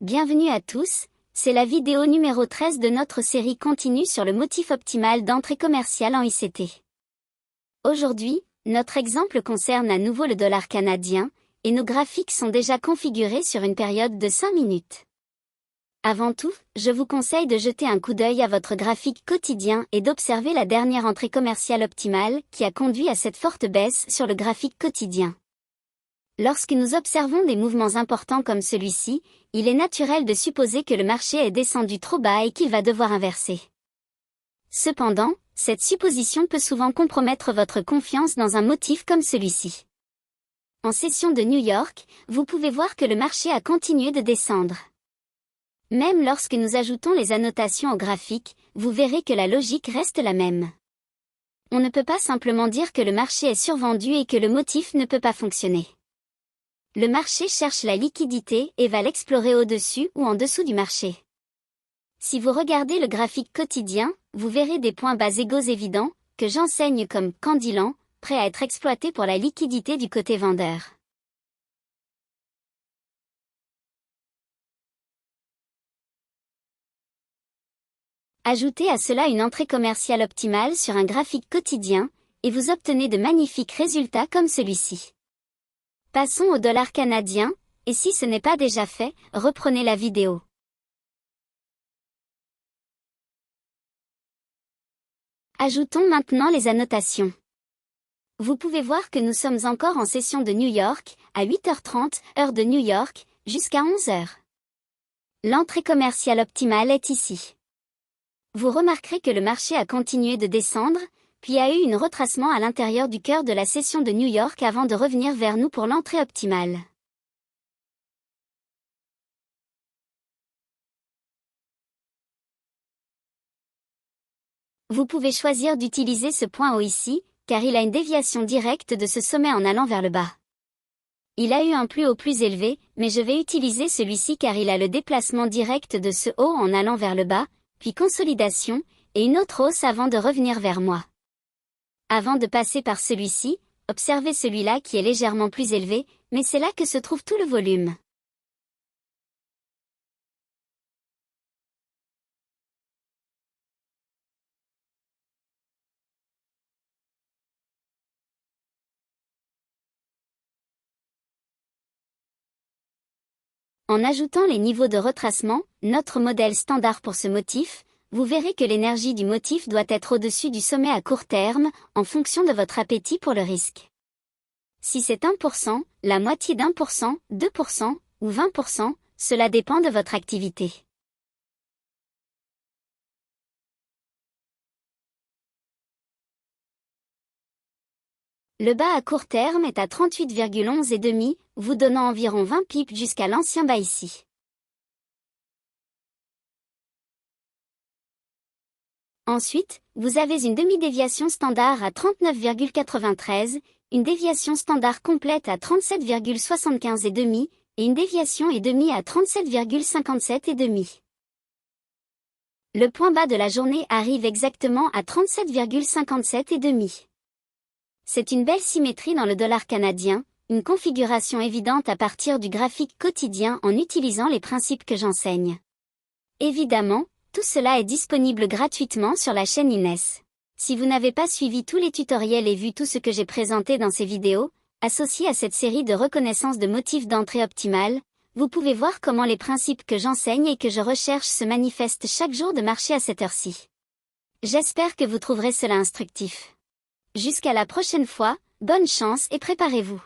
Bienvenue à tous, c'est la vidéo numéro 13 de notre série continue sur le motif optimal d'entrée commerciale en ICT. Aujourd'hui, notre exemple concerne à nouveau le dollar canadien, et nos graphiques sont déjà configurés sur une période de 5 minutes. Avant tout, je vous conseille de jeter un coup d'œil à votre graphique quotidien et d'observer la dernière entrée commerciale optimale qui a conduit à cette forte baisse sur le graphique quotidien. Lorsque nous observons des mouvements importants comme celui-ci, il est naturel de supposer que le marché est descendu trop bas et qu'il va devoir inverser. Cependant, cette supposition peut souvent compromettre votre confiance dans un motif comme celui-ci. En session de New York, vous pouvez voir que le marché a continué de descendre. Même lorsque nous ajoutons les annotations au graphique, vous verrez que la logique reste la même. On ne peut pas simplement dire que le marché est survendu et que le motif ne peut pas fonctionner. Le marché cherche la liquidité et va l'explorer au-dessus ou en dessous du marché. Si vous regardez le graphique quotidien, vous verrez des points bas égaux évidents, que j'enseigne comme candylents, prêts à être exploités pour la liquidité du côté vendeur. Ajoutez à cela une entrée commerciale optimale sur un graphique quotidien, et vous obtenez de magnifiques résultats comme celui-ci. Passons au dollar canadien, et si ce n'est pas déjà fait, reprenez la vidéo. Ajoutons maintenant les annotations. Vous pouvez voir que nous sommes encore en session de New York, à 8h30, heure de New York, jusqu'à 11h. L'entrée commerciale optimale est ici. Vous remarquerez que le marché a continué de descendre, puis a eu un retracement à l'intérieur du cœur de la session de New York avant de revenir vers nous pour l'entrée optimale. Vous pouvez choisir d'utiliser ce point haut ici, car il a une déviation directe de ce sommet en allant vers le bas. Il a eu un plus haut plus élevé, mais je vais utiliser celui-ci car il a le déplacement direct de ce haut en allant vers le bas, puis consolidation, et une autre hausse avant de revenir vers moi. Avant de passer par celui-ci, observez celui-là qui est légèrement plus élevé, mais c'est là que se trouve tout le volume. En ajoutant les niveaux de retracement, notre modèle standard pour ce motif, vous verrez que l'énergie du motif doit être au-dessus du sommet à court terme, en fonction de votre appétit pour le risque. Si c'est 1%, la moitié d'1%, 2% ou 20%, cela dépend de votre activité. Le bas à court terme est à 38,11 et demi, vous donnant environ 20 pips jusqu'à l'ancien bas ici. Ensuite, vous avez une demi-déviation standard à 39,93, une déviation standard complète à 37,75 et demi, et une déviation et demi à 37,57 et demi. Le point bas de la journée arrive exactement à 37,57 et demi. C'est une belle symétrie dans le dollar canadien, une configuration évidente à partir du graphique quotidien en utilisant les principes que j'enseigne. Évidemment, tout cela est disponible gratuitement sur la chaîne Ines. Si vous n'avez pas suivi tous les tutoriels et vu tout ce que j'ai présenté dans ces vidéos, associés à cette série de reconnaissance de motifs d'entrée optimale, vous pouvez voir comment les principes que j'enseigne et que je recherche se manifestent chaque jour de marché à cette heure-ci. J'espère que vous trouverez cela instructif. Jusqu'à la prochaine fois, bonne chance et préparez-vous.